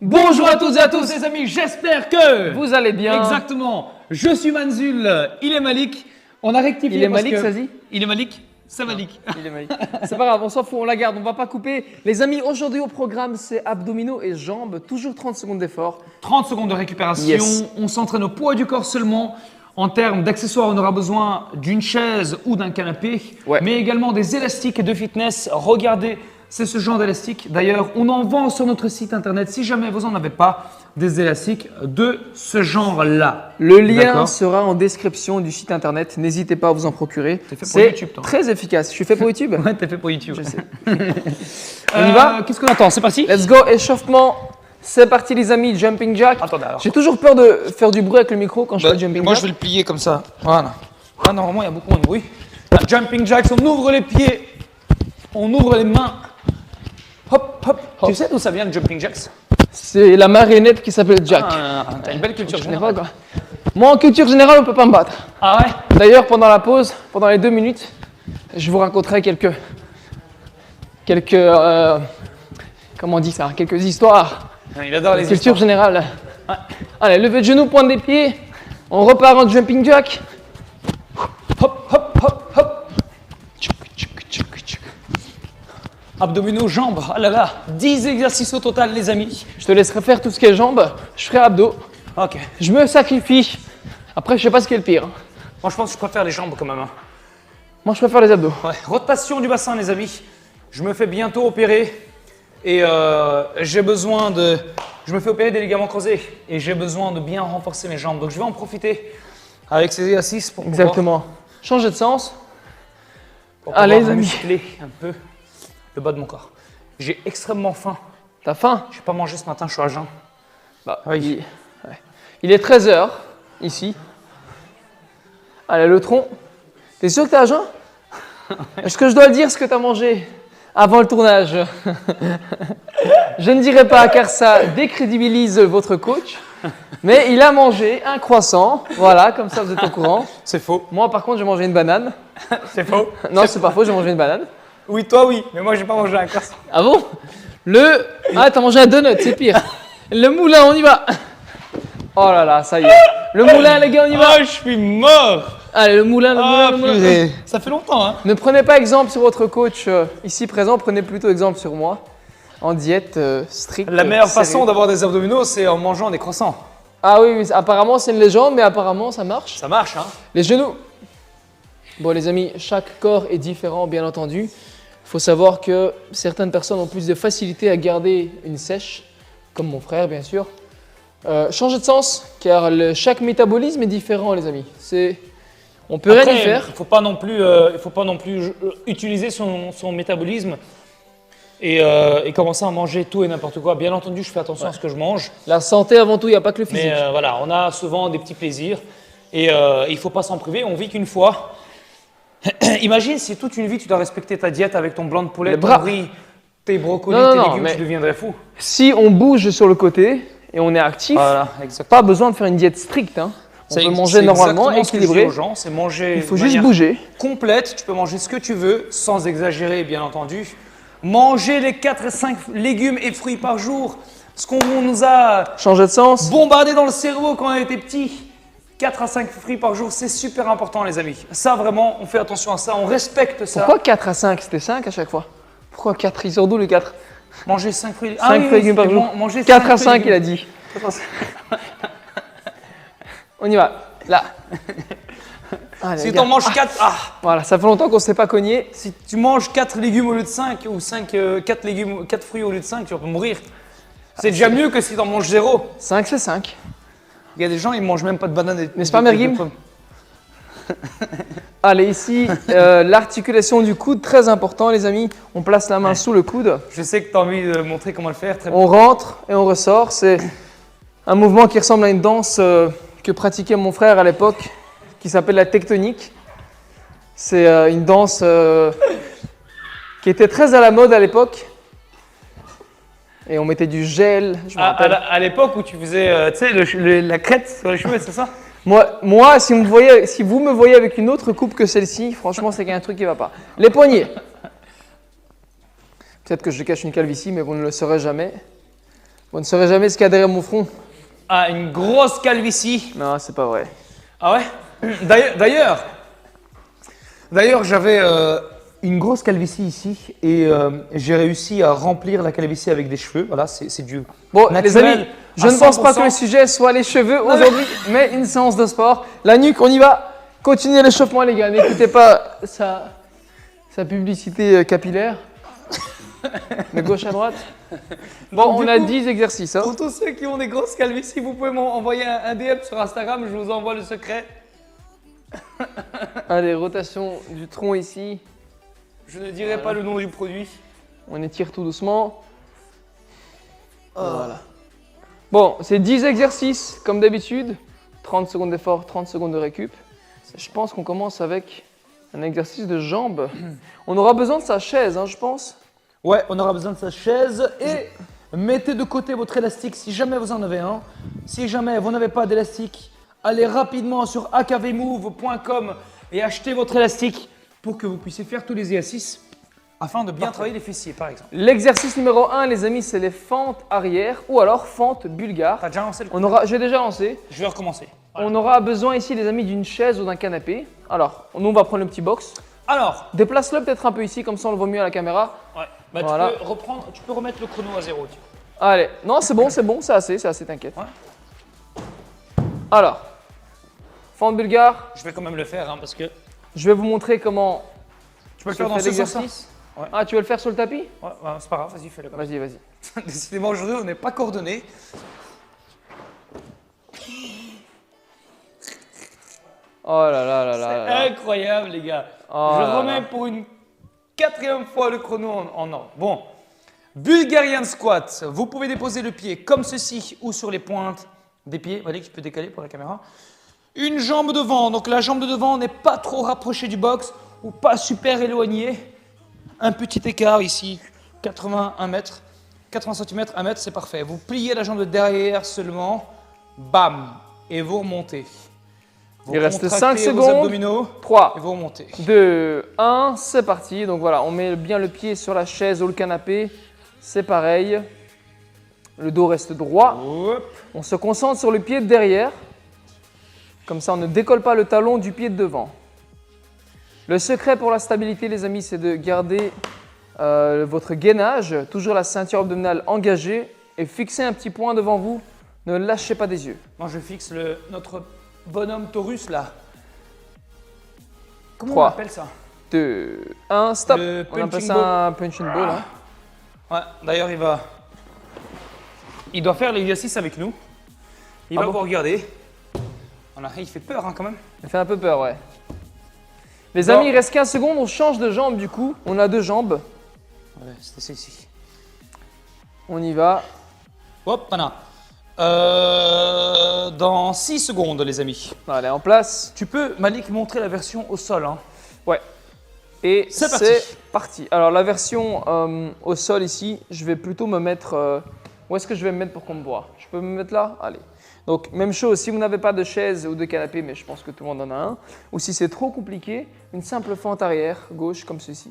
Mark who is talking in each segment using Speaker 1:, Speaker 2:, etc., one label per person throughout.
Speaker 1: Bonjour à toutes et à tous les amis, j'espère que
Speaker 2: vous allez bien.
Speaker 1: Exactement, je suis Manzul, il est Malik. On a rectifié.
Speaker 2: Il est Malik, ça dit?
Speaker 1: Il est Malik, c'est Malik.
Speaker 2: Il est Malik. C'est pas grave, on s'en fout, on la garde, on va pas couper. Les amis, aujourd'hui au programme, c'est abdominaux et jambes, toujours 30 secondes d'effort.
Speaker 1: 30 secondes de récupération,
Speaker 2: Yes.
Speaker 1: On s'entraîne au poids du corps seulement. En termes d'accessoires, on aura besoin d'une chaise ou d'un canapé, mais également des élastiques de fitness. Regardez, c'est ce genre d'élastique. D'ailleurs, on en vend sur notre site internet si jamais vous n'en avez pas des élastiques de ce genre-là.
Speaker 2: Le lien sera en description du site internet, n'hésitez pas à vous en procurer.
Speaker 1: C'est
Speaker 2: très efficace. Je suis fait pour YouTube?
Speaker 1: Ouais, t'es fait pour YouTube.
Speaker 2: Je sais. On y va?
Speaker 1: Qu'est-ce qu'on attend? C'est parti?
Speaker 2: Let's go, échauffement. C'est parti les amis, jumping jack.
Speaker 1: Attendez alors.
Speaker 2: J'ai toujours peur de faire du bruit avec le micro quand je fais jumping jack.
Speaker 1: Moi je vais le plier comme ça. Voilà. Là, normalement il y a beaucoup moins de bruit. Jumping jacks, on ouvre les pieds, on ouvre les mains. Hop, hop, hop. Tu sais d'où ça vient le jumping jacks?
Speaker 2: C'est la marionnette qui s'appelle Jack.
Speaker 1: T'as une belle culture
Speaker 2: Je connais
Speaker 1: générale.
Speaker 2: pas, quoi. Moi en culture générale on peut pas me battre.
Speaker 1: Ah ouais?
Speaker 2: D'ailleurs pendant la pause, pendant les 2 minutes, je vous raconterai quelques comment on dit ça, quelques histoires.
Speaker 1: Il adore les
Speaker 2: culture
Speaker 1: histoires.
Speaker 2: générale.
Speaker 1: Ouais.
Speaker 2: Allez, levée de genoux, pointe des pieds. On repart en jumping jack.
Speaker 1: Hop, hop, hop, hop. Abdominaux, jambes, ah là là, 10 exercices au total les amis.
Speaker 2: Je te laisserai faire tout ce qui est jambes. Je ferai abdos.
Speaker 1: Ok.
Speaker 2: Je me sacrifie. Après, je sais pas ce qui est le pire.
Speaker 1: Moi je pense que je préfère les jambes quand même. Hein.
Speaker 2: Moi, je préfère les abdos.
Speaker 1: Ouais. Rotation du bassin les amis. Je me fais bientôt opérer et j'ai besoin de... Je me fais opérer des ligaments croisés et j'ai besoin de bien renforcer mes jambes. Donc je vais en profiter avec ces exercices pour
Speaker 2: Exactement. Changer de sens.
Speaker 1: pouvoir
Speaker 2: Allez les amis.
Speaker 1: muscler un peu le bas de mon corps. J'ai extrêmement faim.
Speaker 2: T'as faim?
Speaker 1: Je n'ai pas mangé ce matin, je suis à jeun.
Speaker 2: Bah, oui. Il est 13h ici. Allez, le tronc. T'es sûr que t'es à jeun? Est-ce que je dois dire ce que t'as mangé avant le tournage? Je ne dirai pas car ça décrédibilise votre coach. Mais il a mangé un croissant. Voilà, comme ça vous êtes au courant.
Speaker 1: C'est faux.
Speaker 2: Moi par contre j'ai mangé une banane.
Speaker 1: C'est faux.
Speaker 2: Non, c'est pas faux, j'ai mangé une banane.
Speaker 1: Oui, toi oui, mais moi j'ai pas mangé un croissant.
Speaker 2: Ah bon? Ah, t'as mangé un donut, c'est pire. Le moulin, on y va. Oh là là, ça y est. Le moulin, les gars, on y va.
Speaker 1: Oh, je suis mort.
Speaker 2: Allez, le moulin, le moulin.
Speaker 1: Ça fait longtemps, hein.
Speaker 2: Ne prenez pas exemple sur votre coach ici présent, prenez plutôt exemple sur moi. En diète stricte.
Speaker 1: La meilleure
Speaker 2: sérieux.
Speaker 1: façon d'avoir des abdominaux, c'est en mangeant des croissants.
Speaker 2: Ah oui, oui, apparemment c'est une légende, mais apparemment ça marche.
Speaker 1: Ça marche, hein.
Speaker 2: Les genoux. Bon les amis, chaque corps est différent, bien entendu. Il faut savoir que certaines personnes ont plus de facilité à garder une sèche, comme mon frère bien sûr. Changer de sens, car chaque métabolisme est différent les amis. On peut rien y faire.
Speaker 1: Il ne faut pas non plus utiliser son métabolisme et commencer à manger tout et n'importe quoi. Bien entendu, je fais attention à ce que je mange.
Speaker 2: La santé avant tout, il n'y a pas que le physique.
Speaker 1: Mais voilà, on a souvent des petits plaisirs et il ne faut pas s'en priver. On vit qu'une fois. Imagine si toute une vie tu dois respecter ta diète avec ton blanc de poulet, ton riz, tes brocolis, tes légumes, tu deviendrais fou.
Speaker 2: Si on bouge sur le côté et on est actif, pas besoin de faire une diète stricte. Hein. On peut manger normalement, équilibré.
Speaker 1: C'est manger.
Speaker 2: Il faut juste bouger.
Speaker 1: Complète, tu peux manger ce que tu veux, sans exagérer bien entendu. Manger les 4 et 5 légumes et fruits par jour, ce qu'on nous a
Speaker 2: changer de sens,
Speaker 1: bombardé dans le cerveau quand on était petit. 4 à 5 fruits par jour, c'est super important les amis. Ça vraiment, on fait attention à ça, on respecte ça.
Speaker 2: Pourquoi 4 à 5? C'était 5 à chaque fois. Pourquoi 4? Ils sont d'où les 4?
Speaker 1: Manger 5 fruits.
Speaker 2: 5 légumes par jour. 4 à 5 il a dit. On y va, là. Allez,
Speaker 1: si tu en manges 4,
Speaker 2: voilà, ça fait longtemps qu'on ne s'est pas cogné.
Speaker 1: Si tu manges 4 légumes au lieu de 5 ou 4 fruits au lieu de 5, tu vas mourir. C'est déjà mieux que si tu en manges 0.
Speaker 2: 5 c'est 5.
Speaker 1: Il y a des gens, ils ne mangent même pas de bananes.
Speaker 2: N'est-ce pas, Merguim? Allez, ici, l'articulation du coude, très important, les amis. On place la main sous le coude.
Speaker 1: Je sais que tu as envie de montrer comment le faire.
Speaker 2: On rentre et on ressort. C'est un mouvement qui ressemble à une danse que pratiquait mon frère à l'époque, qui s'appelle la tectonique. C'est une danse qui était très à la mode à l'époque. Et on mettait du gel.
Speaker 1: À l'époque où tu faisais la crête sur les cheveux, c'est ça?
Speaker 2: Moi si vous me voyez avec une autre coupe que celle-ci, franchement, c'est qu'il y a un truc qui ne va pas. Les poignets. Peut-être que je cache une calvitie, mais vous ne le saurez jamais. Vous ne saurez jamais ce qu'il y a derrière mon front.
Speaker 1: Ah, une grosse calvitie.
Speaker 2: Non, c'est pas vrai.
Speaker 1: Ah ouais? D'ailleurs, j'avais une grosse calvitie ici et j'ai réussi à remplir la calvitie avec des cheveux. Voilà, c'est du
Speaker 2: Bon,
Speaker 1: naturel.
Speaker 2: les amis, je ne pense pas que le sujet soit les cheveux aujourd'hui, mais une séance de sport. La nuque, on y va. Continuez l'échauffement, les gars. N'écoutez pas sa publicité capillaire. De gauche à droite. Bon,
Speaker 1: Donc,
Speaker 2: on
Speaker 1: du
Speaker 2: a
Speaker 1: coup,
Speaker 2: 10 exercices. Hein.
Speaker 1: Pour tous ceux qui ont des grosses calvities, vous pouvez m'envoyer un DM sur Instagram, je vous envoie le secret.
Speaker 2: Allez, rotation du tronc ici.
Speaker 1: Je ne dirai pas le nom du produit.
Speaker 2: On étire tout doucement. Voilà. Bon, c'est 10 exercices comme d'habitude. 30 secondes d'effort, 30 secondes de récup. Je pense qu'on commence avec un exercice de jambes. On aura besoin de sa chaise, hein, je pense.
Speaker 1: Ouais, on aura besoin de sa chaise et mettez de côté votre élastique si jamais vous en avez un. Si jamais vous n'avez pas d'élastique, allez rapidement sur akvmove.com et achetez votre élastique pour que vous puissiez faire tous les exercices afin de bien travailler les fessiers par exemple.
Speaker 2: L'exercice numéro 1, les amis, c'est les fentes arrière ou alors fentes bulgares.
Speaker 1: T'as déjà lancé le coup?
Speaker 2: J'ai déjà lancé.
Speaker 1: Je vais recommencer. Voilà.
Speaker 2: On aura besoin ici, les amis, d'une chaise ou d'un canapé. Alors, nous, on va prendre le petit box.
Speaker 1: Alors,
Speaker 2: Déplace-le peut-être un peu ici, comme ça on le voit mieux à la caméra.
Speaker 1: ouais, bah,
Speaker 2: Voilà.
Speaker 1: tu peux remettre le chrono à 0. Tu vois.
Speaker 2: Allez, non, c'est bon, c'est assez, t'inquiète.
Speaker 1: Ouais.
Speaker 2: Alors, fente bulgare,
Speaker 1: Je vais quand même le faire hein, parce que
Speaker 2: je vais vous montrer comment
Speaker 1: tu peux le
Speaker 2: se
Speaker 1: faire dans
Speaker 2: fait
Speaker 1: ce sens-là.
Speaker 2: l'exercice.
Speaker 1: Ouais.
Speaker 2: Ah, tu veux le faire sur le tapis?
Speaker 1: Ouais, c'est pas grave, vas-y, fais-le.
Speaker 2: Vas-y.
Speaker 1: Décidément, aujourd'hui, on n'est pas coordonnés.
Speaker 2: Oh là là là là là.
Speaker 1: Incroyable, les gars.
Speaker 2: Oh
Speaker 1: Je
Speaker 2: là
Speaker 1: remets
Speaker 2: là.
Speaker 1: pour une 4e fois le chrono en ordre. Bon, Bulgarian squat. Vous pouvez déposer le pied comme ceci ou sur les pointes des pieds. Vous voyez que je peux décaler pour la caméra. Une jambe devant. Donc la jambe de devant n'est pas trop rapprochée du box ou pas super éloignée. Un petit écart ici, 81 mètres. 80 cm, 1 mètre, c'est parfait. Vous pliez la jambe de derrière seulement. Bam. Et vous remontez. Vous
Speaker 2: Il reste
Speaker 1: contractez
Speaker 2: 5
Speaker 1: vos
Speaker 2: secondes.
Speaker 1: abdominaux
Speaker 2: 3,
Speaker 1: et vous remontez.
Speaker 2: 2, 1, c'est parti. Donc voilà, on met bien le pied sur la chaise ou le canapé. C'est pareil. Le dos reste droit.
Speaker 1: Hop.
Speaker 2: On se concentre sur le pied de derrière. Comme ça, on ne décolle pas le talon du pied de devant. Le secret pour la stabilité, les amis, c'est de garder votre gainage, toujours la ceinture abdominale engagée et fixer un petit point devant vous. Ne lâchez pas des yeux.
Speaker 1: Moi, je fixe notre bonhomme Taurus là. Comment
Speaker 2: 3.
Speaker 1: on appelle ça?
Speaker 2: 2, 1, stop.
Speaker 1: Le
Speaker 2: On appelle
Speaker 1: punching
Speaker 2: ça un punching ball. Hein.
Speaker 1: Ouais, d'ailleurs, il doit faire l'exercice avec nous. Il va
Speaker 2: bon
Speaker 1: vous regarder. Voilà, il fait peur hein, quand même.
Speaker 2: Ça fait un peu peur, ouais. Les
Speaker 1: Bon.
Speaker 2: amis, il reste 15 secondes. On change de jambe du coup. On a 2 jambes.
Speaker 1: Ouais, c'était ça ici.
Speaker 2: On y va.
Speaker 1: Hop, voilà. Dans 6 secondes, les amis.
Speaker 2: Allez, en place.
Speaker 1: Tu peux, Malik, montrer la version au sol. Hein.
Speaker 2: Ouais. Et
Speaker 1: C'est parti.
Speaker 2: parti. Alors la version au sol ici, je vais plutôt me mettre... où est-ce que je vais me mettre pour qu'on me voit? Je peux me mettre là? Allez. Donc même chose, si vous n'avez pas de chaise ou de canapé, mais je pense que tout le monde en a un, ou si c'est trop compliqué, une simple fente arrière, gauche, comme ceci.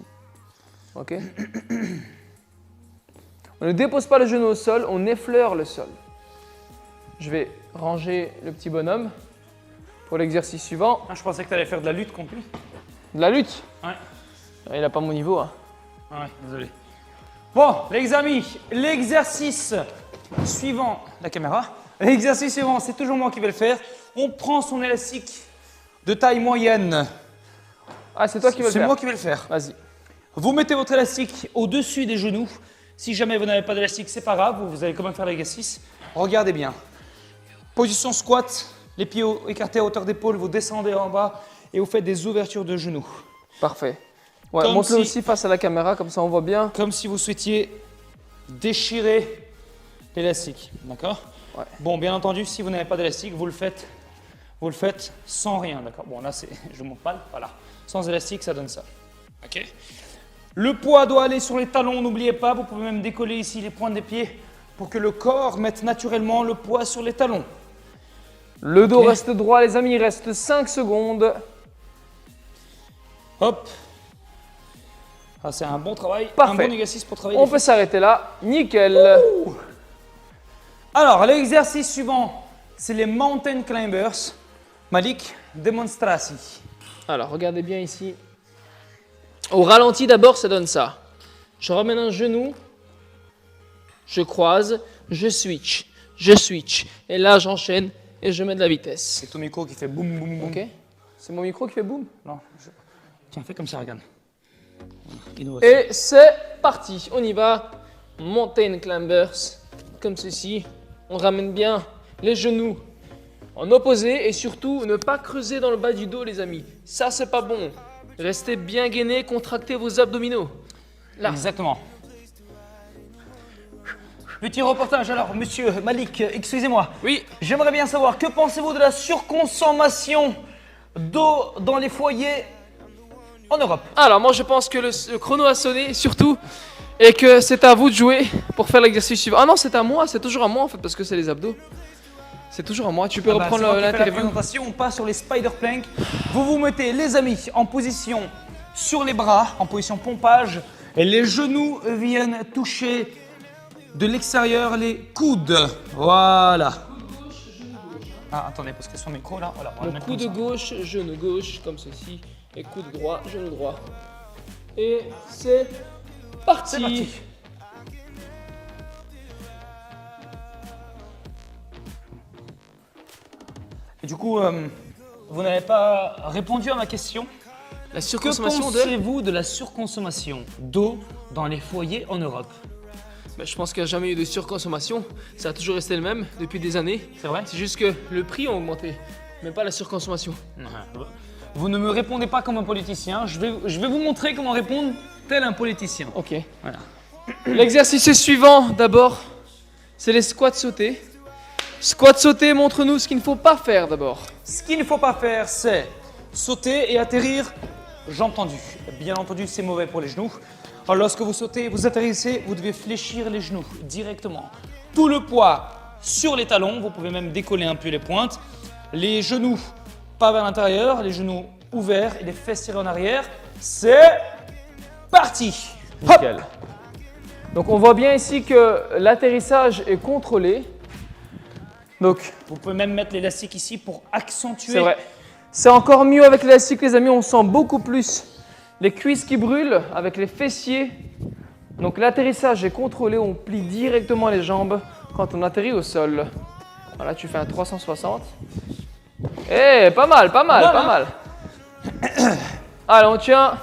Speaker 2: Ok. On ne dépose pas le genou au sol, on effleure le sol. Je vais ranger le petit bonhomme pour l'exercice suivant.
Speaker 1: Ah, je pensais que tu allais faire de la lutte contre lui.
Speaker 2: De la lutte.
Speaker 1: Ouais.
Speaker 2: Il n'a pas mon niveau. Hein.
Speaker 1: Ah ouais, désolé. Bon, les amis, l'exercice suivant, la caméra, l'exercice suivant, c'est toujours moi qui vais le faire. On prend son élastique de taille moyenne.
Speaker 2: Ah, c'est toi qui veux le
Speaker 1: C'est
Speaker 2: faire.
Speaker 1: moi qui vais le faire.
Speaker 2: Vas-y.
Speaker 1: Vous mettez votre élastique au-dessus des genoux. Si jamais vous n'avez pas d'élastique, c'est pas grave, vous allez quand même faire l'exercice. Regardez bien. Position squat, les pieds écartés à hauteur d'épaule, vous descendez en bas et vous faites des ouvertures de genoux.
Speaker 2: Parfait. Ouais,
Speaker 1: Comme
Speaker 2: montre-le
Speaker 1: si-
Speaker 2: aussi face à la caméra, comme ça on voit bien.
Speaker 1: Comme si vous souhaitiez déchirer l'élastique. D'accord?
Speaker 2: Ouais.
Speaker 1: Bon, bien entendu, si vous n'avez pas d'élastique, vous le faites sans rien. D'accord? Bon, là, je monte pas. Voilà. Sans élastique, ça donne ça. Ok? Le poids doit aller sur les talons, n'oubliez pas. Vous pouvez même décoller ici les pointes des pieds pour que le corps mette naturellement le poids sur les talons.
Speaker 2: Le dos
Speaker 1: Ok.
Speaker 2: reste droit, les amis. Il reste 5 secondes.
Speaker 1: Hop. Ah, c'est un bon travail.
Speaker 2: Parfait.
Speaker 1: Un bon exercice pour travailler
Speaker 2: On
Speaker 1: les
Speaker 2: peut s'arrêter là. Nickel.
Speaker 1: Alors, l'exercice suivant, c'est les mountain climbers. Malik, démonstration.
Speaker 2: Alors, regardez bien ici. Au ralenti, d'abord, ça donne ça. Je ramène un genou, je croise, je switch. Et là, j'enchaîne et je mets de la vitesse.
Speaker 1: C'est ton micro qui fait boum, boum, boum.
Speaker 2: Ok. C'est mon micro qui fait boum.
Speaker 1: Non. Tiens, fais comme ça, regarde.
Speaker 2: Et c'est parti. On y va. Mountain climbers, comme ceci. On ramène bien les genoux en opposé et surtout ne pas creuser dans le bas du dos, les amis. Ça, c'est pas bon. Restez bien gainés, contractez vos abdominaux. Là.
Speaker 1: Exactement. Petit reportage alors, monsieur Malik, excusez-moi.
Speaker 2: Oui.
Speaker 1: J'aimerais bien savoir, que pensez-vous de la surconsommation d'eau dans les foyers en Europe?
Speaker 2: Alors, moi, je pense que le chrono a sonné, surtout, et que c'est à vous de jouer pour faire l'exercice suivant. Ah non, c'est à moi, c'est toujours à moi en fait, parce que c'est les abdos. C'est toujours à moi. Tu peux reprendre
Speaker 1: la
Speaker 2: l'interview.
Speaker 1: présentation, on passe sur les spider planks. Vous vous mettez, les amis, en position sur les bras, en position pompage, et les genoux viennent toucher de l'extérieur les coudes. Voilà. Ah, attendez, parce que son micro là, voilà. On va le mettre
Speaker 2: Coude
Speaker 1: comme ça.
Speaker 2: gauche, genou gauche, comme ceci, et coude droit, genou droit. Et c'est parti.
Speaker 1: C'est parti. Et du coup, vous n'avez pas répondu à ma question.
Speaker 2: La
Speaker 1: Que
Speaker 2: surconsommation de...
Speaker 1: pensez-vous de la surconsommation d'eau dans les foyers en Europe?
Speaker 2: Ben, je pense qu'il n'y a jamais eu de surconsommation. Ça a toujours resté le même depuis des années.
Speaker 1: C'est vrai?
Speaker 2: C'est juste que le prix a augmenté, mais pas la surconsommation.
Speaker 1: Vous ne me répondez pas comme un politicien. Je vais vous montrer comment répondre tel un politicien.
Speaker 2: Ok.
Speaker 1: Voilà.
Speaker 2: L'exercice suivant, d'abord, c'est les squats sautés. Squat sauté, montre-nous ce qu'il ne faut pas faire d'abord.
Speaker 1: Ce qu'il ne faut pas faire, c'est sauter et atterrir jambes tendues. Bien entendu, c'est mauvais pour les genoux. Alors, lorsque vous sautez, vous atterrissez, vous devez fléchir les genoux directement. Tout le poids sur les talons, vous pouvez même décoller un peu les pointes. Les genoux pas vers l'intérieur, les genoux ouverts et les fesses tirées en arrière. C'est parti.
Speaker 2: Nickel. Donc on voit bien ici que l'atterrissage est contrôlé. Donc
Speaker 1: Vous pouvez même mettre l'élastique ici pour accentuer.
Speaker 2: c'est vrai. C'est encore mieux avec l'élastique, les amis. On sent beaucoup plus les cuisses qui brûlent avec les fessiers. Donc l'atterrissage est contrôlé. On plie directement les jambes quand on atterrit au sol. Voilà, tu fais un 360. Eh, pas mal, pas mal, pas mal. Allez, on tient.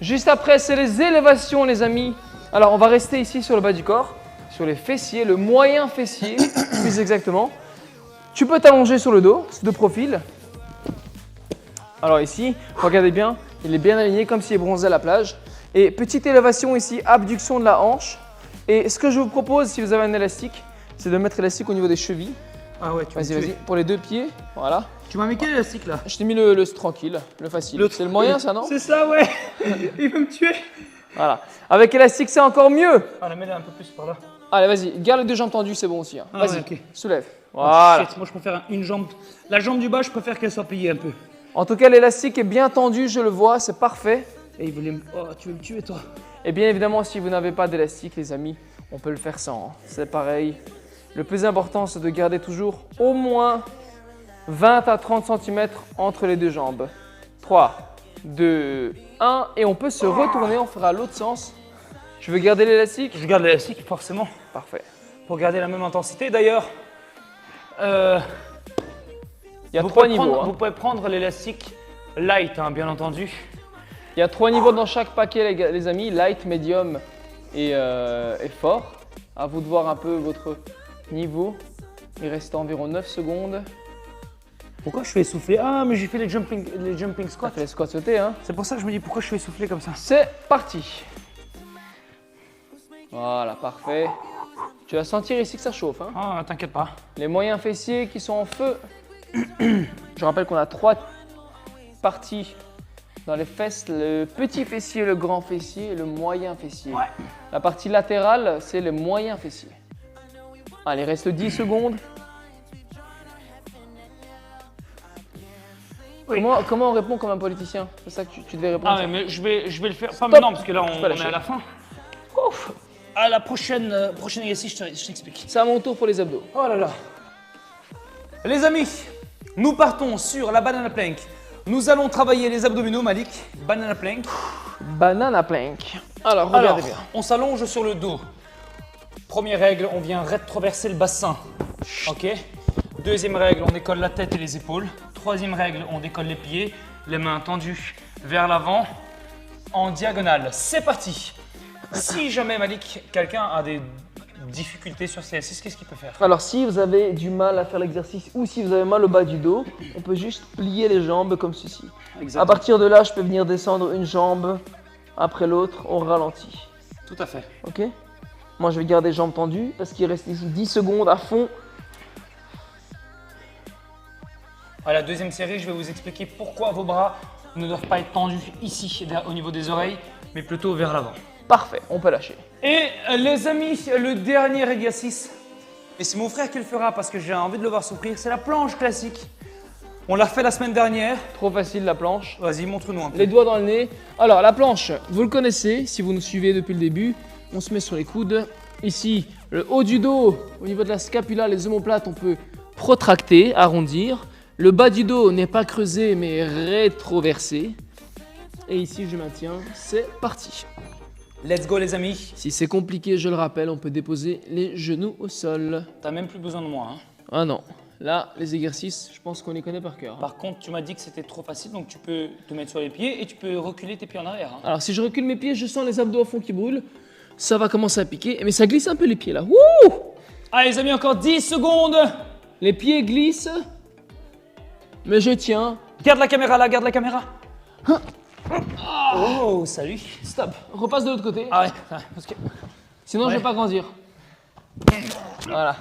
Speaker 2: Juste après, c'est les élévations, les amis. Alors, on va rester ici sur le bas du corps, sur les fessiers, le moyen fessier, plus exactement. Tu peux t'allonger sur le dos, de profil. Alors ici, regardez bien, il est bien aligné comme s'il est bronzé à la plage. Et petite élévation ici, abduction de la hanche. Et ce que je vous propose, si vous avez un élastique, c'est de mettre l'élastique au niveau des chevilles.
Speaker 1: Ah ouais, tu
Speaker 2: Vas-y, vas-y. Pour les deux pieds, voilà.
Speaker 1: Tu m'as mis quel élastique là?
Speaker 2: Je t'ai mis le tranquille, le facile. C'est le moyen, ça, non?
Speaker 1: C'est ça, ouais. Il veut me tuer.
Speaker 2: Voilà. Avec élastique, c'est encore mieux.
Speaker 1: Ah, la mets un peu plus par là.
Speaker 2: Allez, vas-y. Garde les deux jambes tendues, c'est bon aussi. Hein.
Speaker 1: Ah
Speaker 2: Vas-y,
Speaker 1: ouais, ok.
Speaker 2: soulève.
Speaker 1: Oh,
Speaker 2: Voilà.
Speaker 1: shit, moi je préfère une jambe. La jambe du bas, je préfère qu'elle soit pliée un peu.
Speaker 2: En tout cas, l'élastique est bien tendu, je le vois, c'est parfait.
Speaker 1: Et il voulait me... Oh, tu veux me tuer toi.
Speaker 2: Et bien évidemment, si vous n'avez pas d'élastique, les amis, on peut le faire sans. Hein. C'est pareil. Le plus important, c'est de garder toujours au moins 20 à 30 cm entre les deux jambes. 3, 2, 1. Et on peut se retourner, on fera l'autre sens. Je veux garder l'élastique?
Speaker 1: Je garde l'élastique, forcément.
Speaker 2: Parfait.
Speaker 1: Pour garder la même intensité. D'ailleurs,
Speaker 2: Il y a
Speaker 1: vous
Speaker 2: 3
Speaker 1: pouvez
Speaker 2: niveaux.
Speaker 1: prendre,
Speaker 2: Hein.
Speaker 1: vous pouvez prendre l'élastique light, hein, bien entendu.
Speaker 2: Il y a 3 niveaux dans chaque paquet, les amis. Light, medium et fort. À vous de voir un peu votre niveau. Il reste environ 9 secondes.
Speaker 1: Pourquoi je suis essoufflé? Ah, mais j'ai fait les jumping
Speaker 2: Ça
Speaker 1: squats.
Speaker 2: fait les squats sautés, hein.
Speaker 1: C'est pour ça que je me dis pourquoi je suis essoufflé comme ça.
Speaker 2: C'est parti. Voilà, parfait. Tu vas sentir ici que ça chauffe. Hein.
Speaker 1: Ah, t'inquiète pas.
Speaker 2: Les moyens fessiers qui sont en feu. Je rappelle qu'on a 3 parties dans les fesses. Le petit fessier, le grand fessier et le moyen fessier.
Speaker 1: Ouais.
Speaker 2: La partie latérale, c'est le moyen fessier. Allez, il reste 10 secondes.
Speaker 1: Oui.
Speaker 2: Comment on répond comme un politicien? C'est ça que tu devais répondre.
Speaker 1: Ah,
Speaker 2: ça.
Speaker 1: mais je vais le faire. Pas
Speaker 2: Stop.
Speaker 1: maintenant, parce que là,
Speaker 2: Je
Speaker 1: on
Speaker 2: peux
Speaker 1: est
Speaker 2: lâcher.
Speaker 1: à la fin. Ouf. à la prochaine exercice, je t'explique.
Speaker 2: C'est à mon tour pour les abdos.
Speaker 1: Oh là là. Les amis, nous partons sur la banana plank. Nous allons travailler les abdominaux, Malik. Banana plank.
Speaker 2: Banana plank. Alors, regardez bien.
Speaker 1: On s'allonge sur le dos. Première règle, on vient rétroverser le bassin. Ok. Deuxième règle, on décolle la tête et les épaules. Troisième règle, on décolle les pieds, les mains tendues vers l'avant, en diagonale. C'est parti. Si jamais, Malik, quelqu'un a des difficultés sur ces exercices, qu'est-ce qu'il peut faire?
Speaker 2: Alors, si vous avez du mal à faire l'exercice ou si vous avez mal au bas du dos, on peut juste plier les jambes comme ceci.
Speaker 1: Exactement.
Speaker 2: À partir de là, je peux venir descendre une jambe après l'autre, on ralentit.
Speaker 1: Tout à fait.
Speaker 2: Ok? Moi, je vais garder les jambes tendues parce qu'il reste ici 10 secondes à fond.
Speaker 1: À la deuxième série, je vais vous expliquer pourquoi vos bras ne doivent pas être tendus ici, au niveau des oreilles, mais plutôt vers l'avant.
Speaker 2: Parfait, on peut lâcher.
Speaker 1: Et les amis, le dernier exercice, et c'est mon frère qui le fera parce que j'ai envie de le voir souffrir, c'est la planche classique. On l'a fait la semaine dernière.
Speaker 2: Trop facile la planche.
Speaker 1: Vas-y, montre-nous un peu.
Speaker 2: Les doigts dans le nez. Alors, la planche, vous le connaissez si vous nous suivez depuis le début. On se met sur les coudes. Ici, le haut du dos, au niveau de la scapula, les omoplates, on peut protracter, arrondir. Le bas du dos n'est pas creusé mais rétroversé. Et ici, je maintiens. C'est parti.
Speaker 1: Let's go les amis.
Speaker 2: Si c'est compliqué, je le rappelle, on peut déposer les genoux au sol.
Speaker 1: T'as même plus besoin de moi. Hein.
Speaker 2: Ah non. Là, les exercices, je pense qu'on les connaît par cœur.
Speaker 1: Par contre, tu m'as dit que c'était trop facile, donc tu peux te mettre sur les pieds et tu peux reculer tes pieds en arrière. Hein.
Speaker 2: Alors, si je recule mes pieds, je sens les abdos à fond qui brûlent. Ça va commencer à piquer, mais ça glisse un peu les pieds là. Wouh!
Speaker 1: Allez les amis, encore 10 secondes.
Speaker 2: Les pieds glissent, mais je tiens.
Speaker 1: Garde la caméra là, garde la caméra. Oh, salut.
Speaker 2: Stop, repasse de l'autre côté.
Speaker 1: Ah ouais, parce que...
Speaker 2: Sinon,
Speaker 1: Ouais.
Speaker 2: je vais pas grandir. Voilà.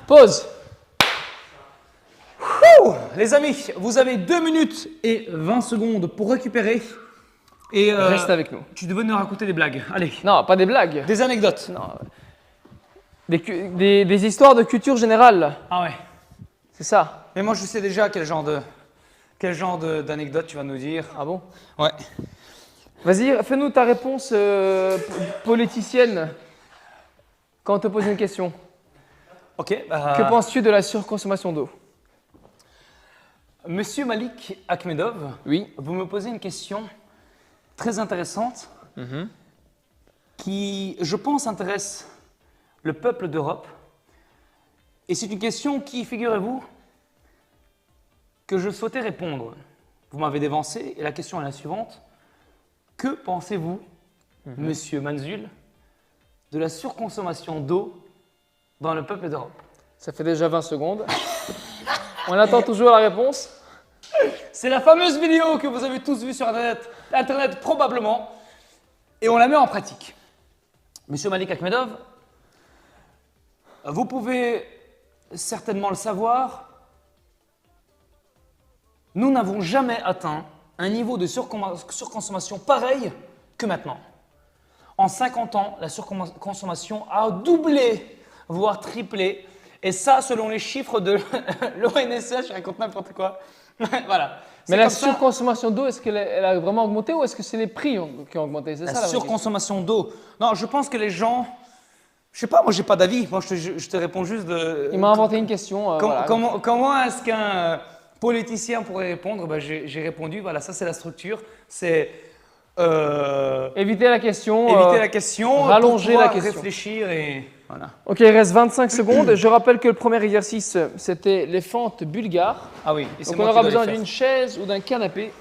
Speaker 2: Pause.
Speaker 1: Les amis, vous avez 2 minutes et 20 secondes pour récupérer. Et
Speaker 2: Reste avec nous.
Speaker 1: tu devais nous raconter des blagues. Allez,
Speaker 2: Non, pas des blagues.
Speaker 1: des anecdotes.
Speaker 2: Non. Des histoires de culture générale.
Speaker 1: Ah ouais.
Speaker 2: C'est ça.
Speaker 1: Mais moi, je sais déjà quel genre d'anecdote tu vas nous dire.
Speaker 2: Ah bon?
Speaker 1: Ouais.
Speaker 2: Vas-y, fais-nous ta réponse politicienne quand on te pose une question.
Speaker 1: Ok.
Speaker 2: Que penses-tu de la surconsommation d'eau?
Speaker 1: Monsieur Malik Akhmedov,
Speaker 2: Oui.
Speaker 1: vous me posez une question très intéressante qui, je pense, intéresse le peuple d'Europe. Et c'est une question qui, figurez-vous, que je souhaitais répondre. Vous m'avez dévancé et la question est la suivante. Que pensez-vous, Monsieur Manzul, de la surconsommation d'eau dans le peuple d'Europe?
Speaker 2: Ça fait déjà 20 secondes. On attend toujours la réponse.
Speaker 1: C'est la fameuse vidéo que vous avez tous vue sur Internet probablement, et on la met en pratique. Monsieur Malik Akhmedov, vous pouvez certainement le savoir, nous n'avons jamais atteint un niveau de surconsommation pareil que maintenant. En 50 ans, la surconsommation a doublé, voire triplé, et ça selon les chiffres de l'ONSS, je raconte n'importe quoi. Voilà.
Speaker 2: Mais la surconsommation d'eau, est-ce qu'elle a vraiment augmenté ou est-ce que c'est les prix qui ont augmenté? C'est ça
Speaker 1: La
Speaker 2: la vraie
Speaker 1: surconsommation d'eau. Non, je pense que les gens. Je sais pas, moi j'ai pas d'avis. Moi je te réponds juste de.
Speaker 2: question. Il m'a inventé une question. Voilà.
Speaker 1: Comment est-ce qu'un politicien pourrait répondre? Ben, j'ai répondu, voilà, ça c'est la structure. C'est.
Speaker 2: Éviter la question.
Speaker 1: Éviter la question.
Speaker 2: rallonger
Speaker 1: pour
Speaker 2: la
Speaker 1: pouvoir
Speaker 2: question.
Speaker 1: réfléchir et. Voilà.
Speaker 2: Ok, il reste 25 secondes. Je rappelle que le premier exercice, c'était les fentes bulgares.
Speaker 1: Ah oui, et c'est
Speaker 2: Donc on
Speaker 1: moi
Speaker 2: aura
Speaker 1: qui dois
Speaker 2: besoin
Speaker 1: les faire.
Speaker 2: d'une chaise ou d'un canapé.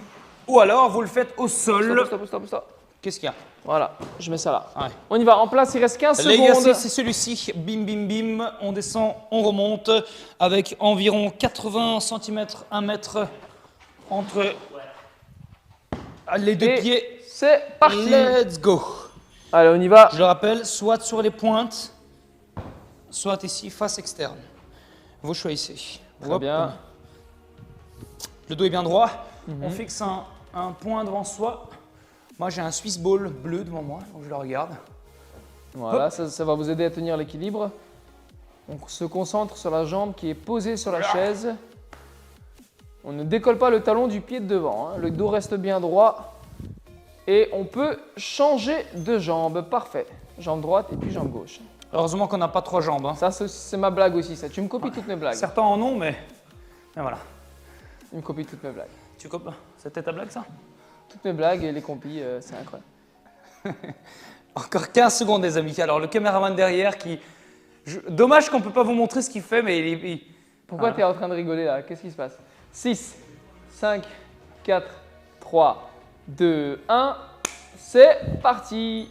Speaker 1: Ou alors vous le faites au sol.
Speaker 2: Stop.
Speaker 1: Qu'est-ce qu'il y a?
Speaker 2: Voilà, je mets ça là.
Speaker 1: Ouais.
Speaker 2: On y va, en place, il reste 15 secondes.
Speaker 1: L'exercice, c'est celui-ci. Bim, bim, bim. On descend, on remonte avec environ 80 cm, 1 mètre entre les deux
Speaker 2: Et
Speaker 1: pieds.
Speaker 2: c'est parti.
Speaker 1: Let's go.
Speaker 2: Allez, on y va.
Speaker 1: Je le rappelle, soit sur les pointes, soit ici, face externe. Vous choisissez.
Speaker 2: Très bien.
Speaker 1: Le dos est bien droit. On fixe un point devant soi. Moi, j'ai un Swiss ball bleu devant moi, donc je le regarde.
Speaker 2: Voilà, ça va vous aider à tenir l'équilibre. On se concentre sur la jambe qui est posée sur la chaise. On ne décolle pas le talon du pied de devant, hein. Le dos reste bien droit. Et on peut changer de jambe. Parfait. jambe droite et puis jambe gauche.
Speaker 1: Heureusement qu'on n'a pas 3 jambes. Hein.
Speaker 2: Ça, c'est ma blague aussi, ça. Tu me copies toutes mes blagues.
Speaker 1: Certains en ont, mais voilà.
Speaker 2: Tu me copies toutes mes blagues.
Speaker 1: Tu copies. C'était ta blague, ça?
Speaker 2: Toutes mes blagues et les compis, c'est incroyable.
Speaker 1: Encore 15 secondes, les amis. Alors, le caméraman derrière qui... Dommage qu'on ne peut pas vous montrer ce qu'il fait, mais
Speaker 2: Pourquoi tu es en train de rigoler là? Qu'est-ce qui se passe? 6, 5, 4, 3, 2, 1. C'est parti!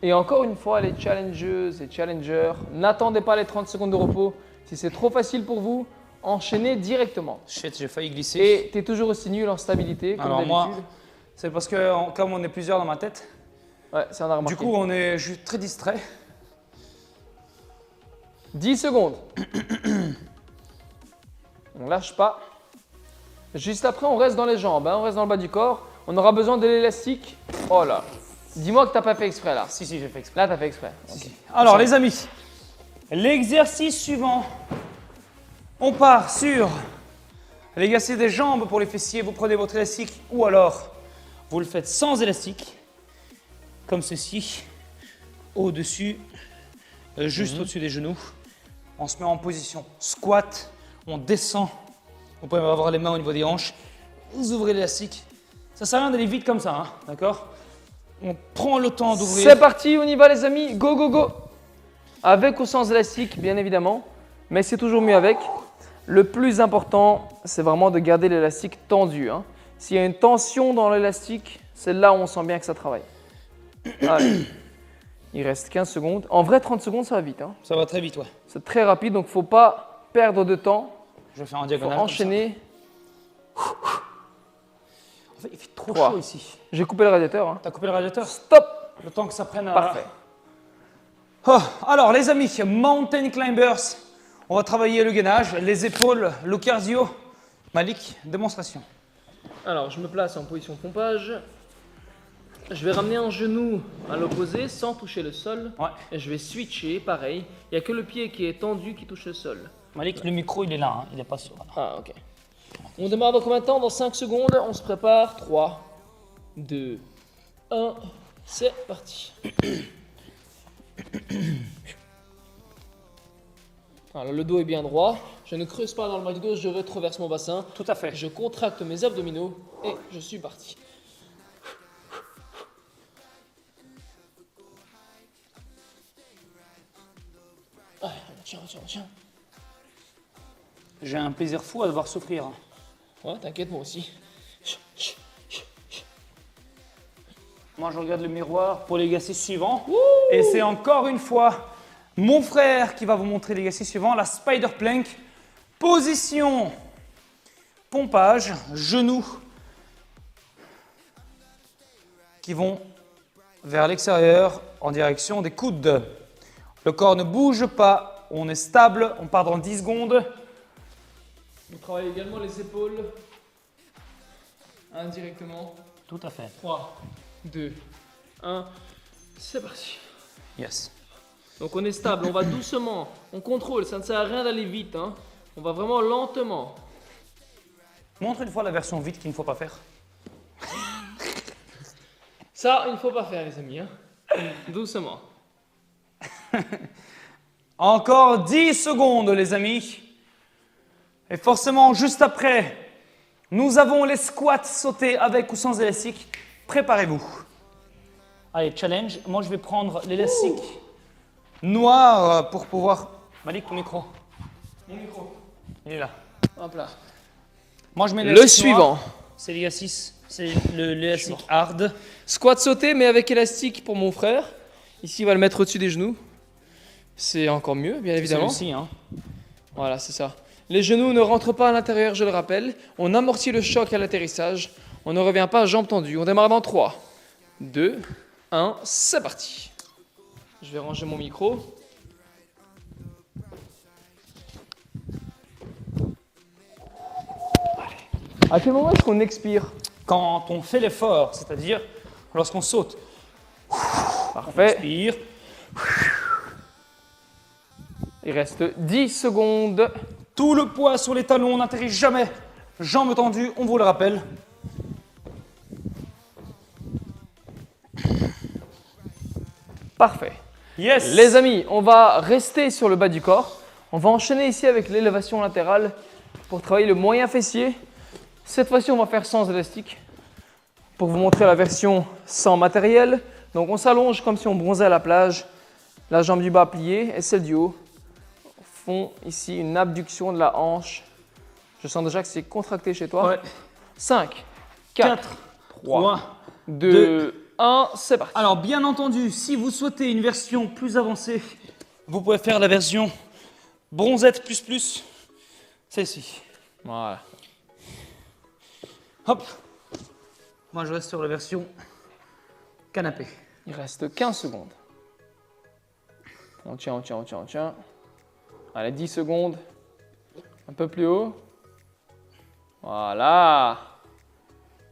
Speaker 2: Et encore une fois, les challengeuses et challengers, n'attendez pas les 30 secondes de repos. Si c'est trop facile pour vous, enchaînez directement.
Speaker 1: Shit, j'ai failli glisser.
Speaker 2: Et tu es toujours aussi nul en stabilité, comme
Speaker 1: Alors moi,
Speaker 2: d'habitude.
Speaker 1: c'est parce que comme on est plusieurs dans ma tête,
Speaker 2: Ouais, ça on a remarqué.
Speaker 1: du coup, je suis très distrait.
Speaker 2: 10 secondes. On lâche pas. Juste après, on reste dans les jambes, hein, on reste dans le bas du corps. On aura besoin de l'élastique. Oh là. Dis-moi que tu n'as pas fait exprès là.
Speaker 1: Si, j'ai fait exprès.
Speaker 2: Là, tu as fait exprès. Okay.
Speaker 1: Alors, les amis, l'exercice suivant, on part sur l'exercice des jambes pour les fessiers. Vous prenez votre élastique ou alors vous le faites sans élastique, comme ceci, au-dessus, juste au-dessus des genoux. On se met en position squat, on descend. Vous pouvez avoir les mains au niveau des hanches. Vous ouvrez l'élastique. Ça sert à rien d'aller vite comme ça, hein, d'accord? On prend le temps d'ouvrir.
Speaker 2: C'est parti, on y va les amis, go go go. Avec ou sans élastique, bien évidemment, mais c'est toujours mieux avec. Le plus important, c'est vraiment de garder l'élastique tendu. Hein. S'il y a une tension dans l'élastique, c'est là où on sent bien que ça travaille. Allez. Il reste 15 secondes. En vrai, 30 secondes, ça va vite. Hein.
Speaker 1: Ça va très vite, ouais.
Speaker 2: C'est très rapide, donc il ne faut pas perdre de temps.
Speaker 1: Je vais faire en
Speaker 2: Il
Speaker 1: diagonale.
Speaker 2: faut enchaîner.
Speaker 1: En fait, il fait trop
Speaker 2: 3.
Speaker 1: chaud ici.
Speaker 2: J'ai coupé le radiateur. Hein.
Speaker 1: T'as coupé le radiateur?
Speaker 2: Stop.
Speaker 1: Le temps que ça prenne à...
Speaker 2: Parfait.
Speaker 1: Oh, alors, les amis, Mountain Climbers. On va travailler le gainage, les épaules, le cardio. Malik, démonstration.
Speaker 2: Alors, je me place en position pompage. Je vais ramener un genou à l'opposé sans toucher le sol.
Speaker 1: Ouais.
Speaker 2: Et je vais switcher, pareil. Il n'y a que le pied qui est tendu qui touche le sol.
Speaker 1: Malik, le micro, il est là, hein. Il n'est pas sur.
Speaker 2: Ah, ok. On démarre dans combien de temps? Dans 5 secondes. On se prépare. 3, 2, 1. C'est parti. Alors, le dos est bien droit. Je ne creuse pas dans le bas du dos, je retraverse mon bassin.
Speaker 1: Tout à fait.
Speaker 2: Je contracte mes abdominaux et je suis parti. Ah, tiens.
Speaker 1: J'ai un plaisir fou à devoir souffrir.
Speaker 2: Ouais, t'inquiète, moi aussi.
Speaker 1: Moi, je regarde le miroir pour l'exercice suivant. Et c'est encore une fois mon frère qui va vous montrer l'exercice suivant, la spider plank. Position, pompage, genoux qui vont vers l'extérieur en direction des coudes. Le corps ne bouge pas, on est stable, on part dans 10 secondes.
Speaker 2: On travaille également les épaules indirectement.
Speaker 1: Tout à fait.
Speaker 2: 3, 2, 1, c'est parti.
Speaker 1: Yes.
Speaker 2: Donc on est stable, on va doucement, on contrôle, ça ne sert à rien d'aller vite. Hein. On va vraiment lentement.
Speaker 1: Montre une fois la version vite qu'il ne faut pas faire.
Speaker 2: Ça, il ne faut pas faire les amis. Hein. Doucement.
Speaker 1: Encore 10 secondes les amis. Et forcément, juste après, nous avons les squats sautés avec ou sans élastique. Préparez-vous. Allez, challenge. Moi, je vais prendre l'élastique noir pour pouvoir... Malik, ton micro.
Speaker 2: Mon micro.
Speaker 1: Il est là.
Speaker 2: Hop là.
Speaker 1: Moi, je mets
Speaker 2: Le suivant.
Speaker 1: C'est l'exercice. C'est l'élastique hard.
Speaker 2: Squat sauté, mais avec élastique pour mon frère. Ici, il va le mettre au-dessus des genoux. C'est encore mieux, bien évidemment.
Speaker 1: Aussi, hein.
Speaker 2: Voilà, c'est ça. Les genoux ne rentrent pas à l'intérieur, je le rappelle. On amortit le choc à l'atterrissage. On ne revient pas jambes tendues. On démarre dans 3, 2, 1, c'est parti. Je vais ranger mon micro. Allez. À quel moment est-ce qu'on expire?
Speaker 1: Quand on fait l'effort, c'est-à-dire lorsqu'on saute.
Speaker 2: Parfait.
Speaker 1: On expire.
Speaker 2: Il reste 10 secondes.
Speaker 1: Tout le poids sur les talons, on n'atterrit jamais. Jambes tendues, on vous le rappelle.
Speaker 2: Parfait.
Speaker 1: Yes.
Speaker 2: Les amis, on va rester sur le bas du corps. On va enchaîner ici avec l'élévation latérale pour travailler le moyen fessier. Cette fois-ci, on va faire sans élastique pour vous montrer la version sans matériel. Donc, on s'allonge comme si on bronzait à la plage. La jambe du bas pliée et celle du haut font ici une abduction de la hanche. Je sens déjà que c'est contracté chez toi.
Speaker 1: Ouais.
Speaker 2: 5, 4, 3, 2, 1, c'est parti.
Speaker 1: Alors, bien entendu, si vous souhaitez une version plus avancée, vous pouvez faire la version bronzette plus, celle-ci.
Speaker 2: Voilà.
Speaker 1: Hop. Moi, je reste sur la version canapé.
Speaker 2: Il reste 15 secondes. On tient. Allez, 10 secondes. Un peu plus haut. Voilà.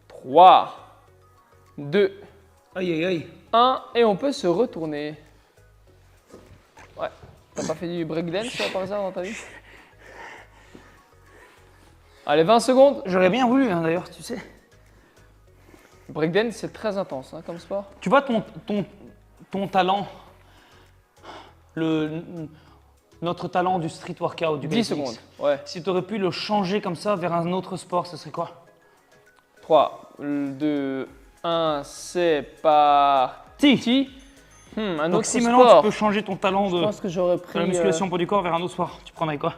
Speaker 2: 3, 2,
Speaker 1: Aïe, aïe, aïe.
Speaker 2: 1. Et on peut se retourner. Ouais. T'as pas fait du breakdance par hasard dans ta vie? Allez, 20 secondes.
Speaker 1: J'aurais bien voulu, hein, d'ailleurs, tu sais.
Speaker 2: Le breakdance, c'est très intense comme sport.
Speaker 1: Tu vois ton talent, notre talent du street workout, du
Speaker 2: 10
Speaker 1: BMX.
Speaker 2: secondes. Ouais.
Speaker 1: Si tu aurais pu le changer comme ça vers un autre sport, ce serait quoi?
Speaker 2: 3, 2, 1, c'est parti. Un
Speaker 1: Donc
Speaker 2: autre
Speaker 1: si maintenant
Speaker 2: sport.
Speaker 1: tu peux changer ton talent
Speaker 2: Je pense que j'aurais
Speaker 1: de la
Speaker 2: pris
Speaker 1: musculation pour du corps vers un autre sport, tu prendrais quoi?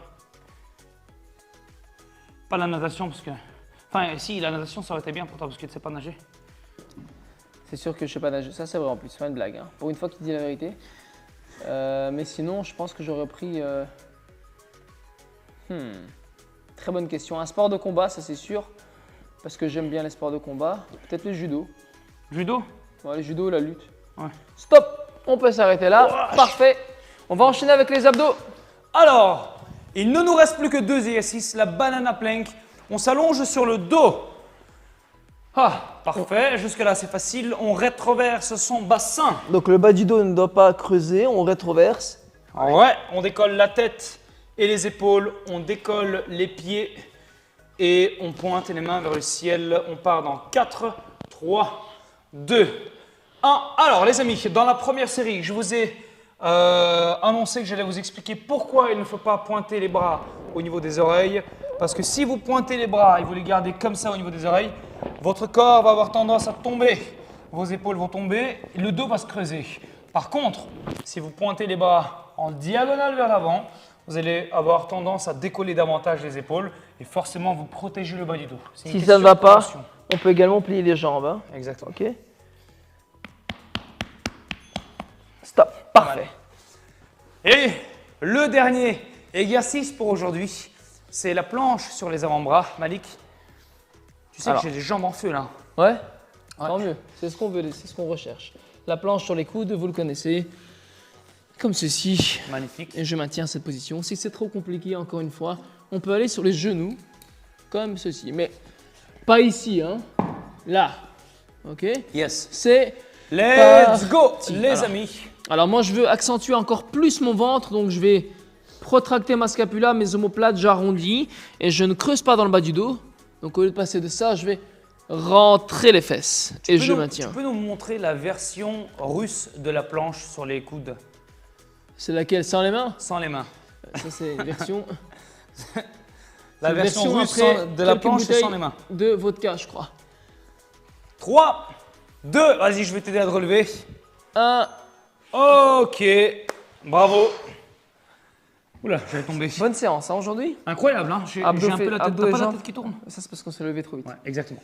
Speaker 1: Pas la natation parce que... Enfin si, la natation ça aurait été bien pour toi parce que tu sais pas nager.
Speaker 2: C'est sûr que je sais pas nager. Ça c'est vrai en plus, c'est pas une blague. Hein. Pour une fois qu'il dit la vérité. Mais sinon, je pense que j'aurais pris... Très bonne question. Un sport de combat, ça c'est sûr. Parce que j'aime bien les sports de combat. Peut-être le judo.
Speaker 1: Judo?
Speaker 2: Ouais, le judo, la lutte.
Speaker 1: Ouais.
Speaker 2: Stop! On peut s'arrêter là. Parfait. On va enchaîner avec les abdos.
Speaker 1: Alors, il ne nous reste plus que 2 exercices, la banana plank. On s'allonge sur le dos. Ah, parfait. Jusque-là, c'est facile. On rétroverse son bassin.
Speaker 2: Donc le bas du dos ne doit pas creuser, on rétroverse.
Speaker 1: Ouais, on décolle la tête et les épaules. On décolle les pieds et on pointe les mains vers le ciel. On part dans 4, 3, 2, 1. Alors, les amis, dans la première série, je vous ai annoncé que j'allais vous expliquer pourquoi il ne faut pas pointer les bras au niveau des oreilles. Parce que si vous pointez les bras et vous les gardez comme ça au niveau des oreilles, votre corps va avoir tendance à tomber. Vos épaules vont tomber et le dos va se creuser. Par contre, si vous pointez les bras en diagonale vers l'avant, vous allez avoir tendance à décoller davantage les épaules et forcément vous protéger le bas du dos.
Speaker 2: Si ça ne va pas, on peut également plier les jambes. Hein.
Speaker 1: Exactement.
Speaker 2: Ok. Stop. Parfait.
Speaker 1: Et le dernier exercice pour aujourd'hui, c'est la planche sur les avant-bras. Malik, tu sais que j'ai les jambes en feu là.
Speaker 2: Ouais. Tant mieux. C'est ce qu'on veut, c'est ce qu'on recherche. La planche sur les coudes, vous le connaissez. Comme ceci.
Speaker 1: Magnifique.
Speaker 2: Et je maintiens cette position. Si c'est trop compliqué, encore une fois, on peut aller sur les genoux, comme ceci. Mais pas ici, hein. Là. Ok.
Speaker 1: Yes.
Speaker 2: C'est
Speaker 1: Let's go, les amis.
Speaker 2: Alors moi, je veux accentuer encore plus mon ventre, donc je vais protracter ma scapula, mes omoplates, j'arrondis et je ne creuse pas dans le bas du dos. Donc au lieu de passer de ça, je vais rentrer les fesses et je maintiens.
Speaker 1: Tu peux nous montrer la version russe de la planche sur les coudes?
Speaker 2: C'est laquelle? Sans les mains?
Speaker 1: Sans les mains.
Speaker 2: Ça c'est une version.
Speaker 1: La version russe de la planche sans les mains.
Speaker 2: De vodka, je crois.
Speaker 1: 3, 2, vas-y, je vais t'aider à te relever.
Speaker 2: 1.
Speaker 1: Ok, bravo. Oula, j'allais tomber.
Speaker 2: Bonne séance hein, aujourd'hui.
Speaker 1: Incroyable, hein. J'ai un peu la tête,
Speaker 2: t'as pas
Speaker 1: la tête qui tourne.
Speaker 2: Ça c'est parce qu'on s'est levé trop vite.
Speaker 1: Ouais, exactement.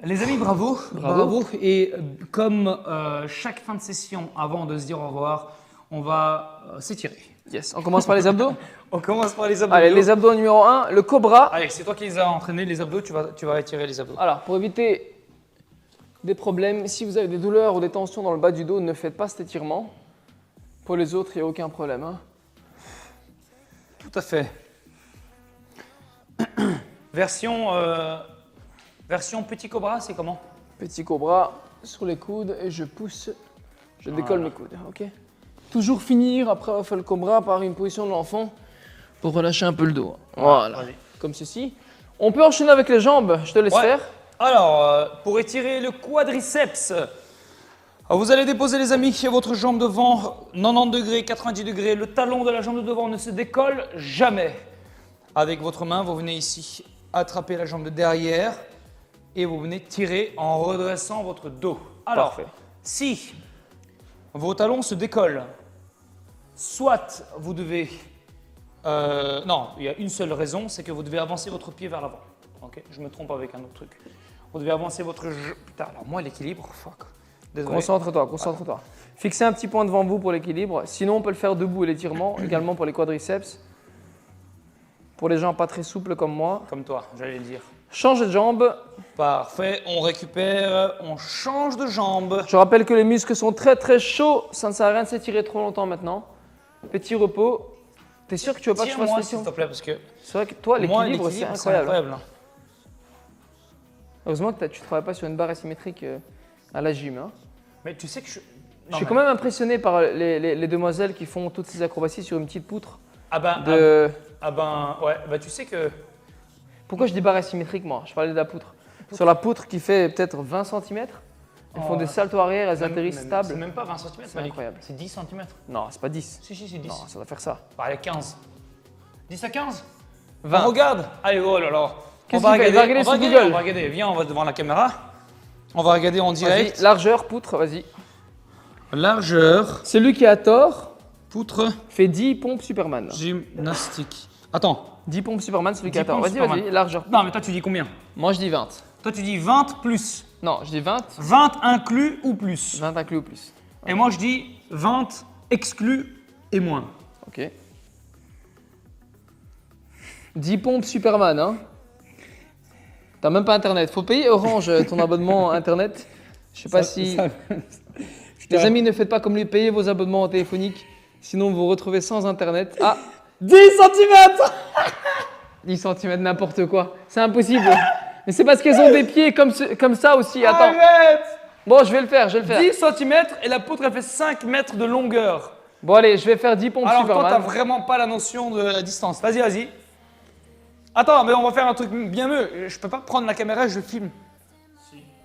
Speaker 1: Les amis, bravo. Bravo. Et comme chaque fin de session, avant de se dire au revoir, on va s'étirer.
Speaker 2: Yes, on commence par les abdos.
Speaker 1: On commence par les abdos.
Speaker 2: Allez, les abdos numéro 1, le cobra.
Speaker 1: Allez, c'est toi qui les as entraînés, les abdos, tu vas étirer les abdos.
Speaker 2: Alors, pour éviter des problèmes, si vous avez des douleurs ou des tensions dans le bas du dos, ne faites pas cet étirement. Pour les autres, il n'y a aucun problème. Hein.
Speaker 1: Tout à fait. Version petit cobra, c'est comment?
Speaker 2: Petit cobra sur les coudes et je pousse, je décolle mes coudes. Ok. Toujours finir après avoir fait le cobra par une position de l'enfant pour relâcher un peu le dos. Voilà. Comme ceci. On peut enchaîner avec les jambes, je te laisse faire.
Speaker 1: Alors, pour étirer le quadriceps, Alors, vous allez déposer les amis votre jambe devant, 90 degrés, 90 degrés. Le talon de la jambe de devant ne se décolle jamais. Avec votre main, vous venez ici attraper la jambe de derrière et vous venez tirer en redressant votre dos. Alors,
Speaker 2: Parfait.
Speaker 1: si vos talons se décollent, soit vous devez... non, il y a une seule raison, c'est que vous devez avancer votre pied vers l'avant. Ok, je me trompe avec un autre truc. Vous devez avancer votre... Putain, alors moi l'équilibre, fuck. Désolé.
Speaker 2: Concentre-toi, concentre-toi. Fixez un petit point devant vous pour l'équilibre. Sinon, on peut le faire debout, l'étirement, également pour les quadriceps. Pour les gens pas très souples comme moi.
Speaker 1: Comme toi, j'allais le dire.
Speaker 2: Changez de jambe.
Speaker 1: Parfait, on récupère, on change de jambe.
Speaker 2: Je rappelle que les muscles sont très très chauds. Ça ne sert à rien de s'étirer trop longtemps maintenant. Petit repos. T'es sûr que tu veux pas que je fasse
Speaker 1: Tire-moi
Speaker 2: flexion?
Speaker 1: s'il te plaît, parce que
Speaker 2: C'est vrai que toi,
Speaker 1: moi,
Speaker 2: l'équilibre, c'est incroyable.
Speaker 1: hein.
Speaker 2: Heureusement que tu ne travailles pas sur une barre asymétrique à la gym. Hein.
Speaker 1: Mais tu sais que
Speaker 2: Je suis quand même impressionné par les demoiselles qui font toutes ces acrobaties sur une petite poutre.
Speaker 1: Ah ben, ouais, bah tu sais que...
Speaker 2: Pourquoi je dis barre asymétrique, moi? Je parlais de la poutre. Sur la poutre qui fait peut-être 20 cm, elles font des saltos arrière, elles atterrissent
Speaker 1: C'est
Speaker 2: stables.
Speaker 1: même pas 20 cm,
Speaker 2: C'est incroyable.
Speaker 1: C'est 10 cm.
Speaker 2: Non, c'est pas 10.
Speaker 1: Si, c'est 10.
Speaker 2: Non, ça doit faire ça.
Speaker 1: Allez, 15. 10 à 15
Speaker 2: 20.
Speaker 1: On regarde. Allez, oh là là.
Speaker 2: Qu'est-ce qu'il fait? Va regarder sur Google.
Speaker 1: On va regarder. Viens, on va devant la caméra. On va regarder en direct.
Speaker 2: Vas-y, largeur, poutre, vas-y.
Speaker 1: Largeur,
Speaker 2: Celui qui a tort
Speaker 1: poutre,
Speaker 2: fait 10 pompes Superman.
Speaker 1: gymnastique. Attends.
Speaker 2: 10 pompes Superman, celui qui
Speaker 1: 10
Speaker 2: a tort.
Speaker 1: pompes
Speaker 2: Vas-y,
Speaker 1: Superman.
Speaker 2: vas-y, largeur.
Speaker 1: Non, mais toi, tu dis combien?
Speaker 2: Moi, je dis 20.
Speaker 1: Toi, tu dis 20 plus.
Speaker 2: Non, je dis 20.
Speaker 1: 20 inclus ou plus.
Speaker 2: 20 inclus ou plus.
Speaker 1: Et moi, je dis 20 exclus et moins.
Speaker 2: Ok. 10 pompes Superman, hein. T'as même pas internet. Faut payer Orange ton abonnement internet. Je sais pas si. Les amis, ne faites pas comme lui, payez vos abonnements téléphoniques. Sinon, vous vous retrouvez sans internet. Ah, 10 cm 10 cm, n'importe quoi. C'est impossible. Mais c'est parce qu'elles ont des pieds comme ça aussi. Attends.
Speaker 1: Arrête.
Speaker 2: Bon, je vais le faire, je vais le faire.
Speaker 1: 10 cm et la poutre, elle fait 5 mètres de longueur.
Speaker 2: Bon, allez, je vais faire 10 pompes
Speaker 1: Alors toi,
Speaker 2: Superman.
Speaker 1: t'as vraiment pas la notion de la distance. Vas-y, vas-y. Attends, mais on va faire un truc bien mieux. Je peux pas prendre la caméra et je filme.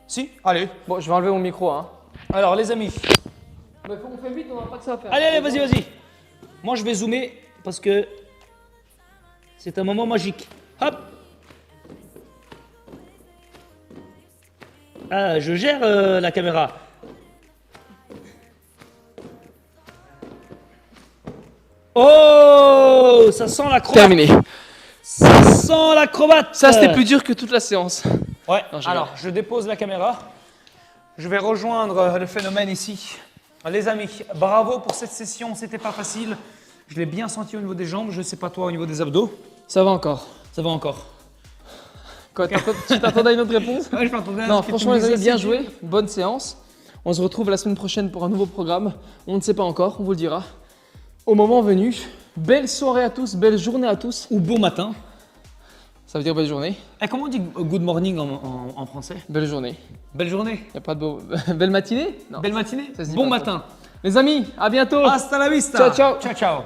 Speaker 1: Si. Allez.
Speaker 2: Bon, je vais enlever mon micro, hein.
Speaker 1: Alors, les amis.
Speaker 2: Mais on fait vite, on n'a pas que ça à faire.
Speaker 1: Allez, vas-y, vas-y. Moi, je vais zoomer parce que c'est un moment magique. Hop. Ah, je gère la caméra. Oh, ça sent l'acrobate.
Speaker 2: Terminé.
Speaker 1: Ça sent l'acrobate.
Speaker 2: Ça, c'était plus dur que toute la séance.
Speaker 1: Ouais.
Speaker 2: Non, je
Speaker 1: Alors, je dépose la caméra. Je vais rejoindre le phénomène ici. Les amis, bravo pour cette session. C'était pas facile. Je l'ai bien senti au niveau des jambes. Je sais pas toi au niveau des abdos.
Speaker 2: Ça va encore.
Speaker 1: Ça va encore.
Speaker 2: Quoi, tu t'attendais à une autre réponse?
Speaker 1: Ouais, je m'attendais à
Speaker 2: Non,
Speaker 1: ce que
Speaker 2: franchement,
Speaker 1: tu
Speaker 2: les
Speaker 1: me
Speaker 2: amis,
Speaker 1: dises
Speaker 2: bien
Speaker 1: assez
Speaker 2: joué.
Speaker 1: vite.
Speaker 2: Bonne séance. On se retrouve la semaine prochaine pour un nouveau programme. On ne sait pas encore, on vous le dira. Au moment venu, belle soirée à tous, belle journée à tous.
Speaker 1: Ou bon matin.
Speaker 2: Ça veut dire belle journée.
Speaker 1: Et comment on dit good morning en français?
Speaker 2: Belle journée.
Speaker 1: Belle journée.
Speaker 2: Y a pas de beau... belle matinée? Non.
Speaker 1: Belle matinée.
Speaker 2: Ça se dit
Speaker 1: Bon
Speaker 2: pas trop.
Speaker 1: matin.
Speaker 2: Les amis, à bientôt.
Speaker 1: Hasta la vista.
Speaker 2: Ciao, ciao.
Speaker 1: Ciao, ciao.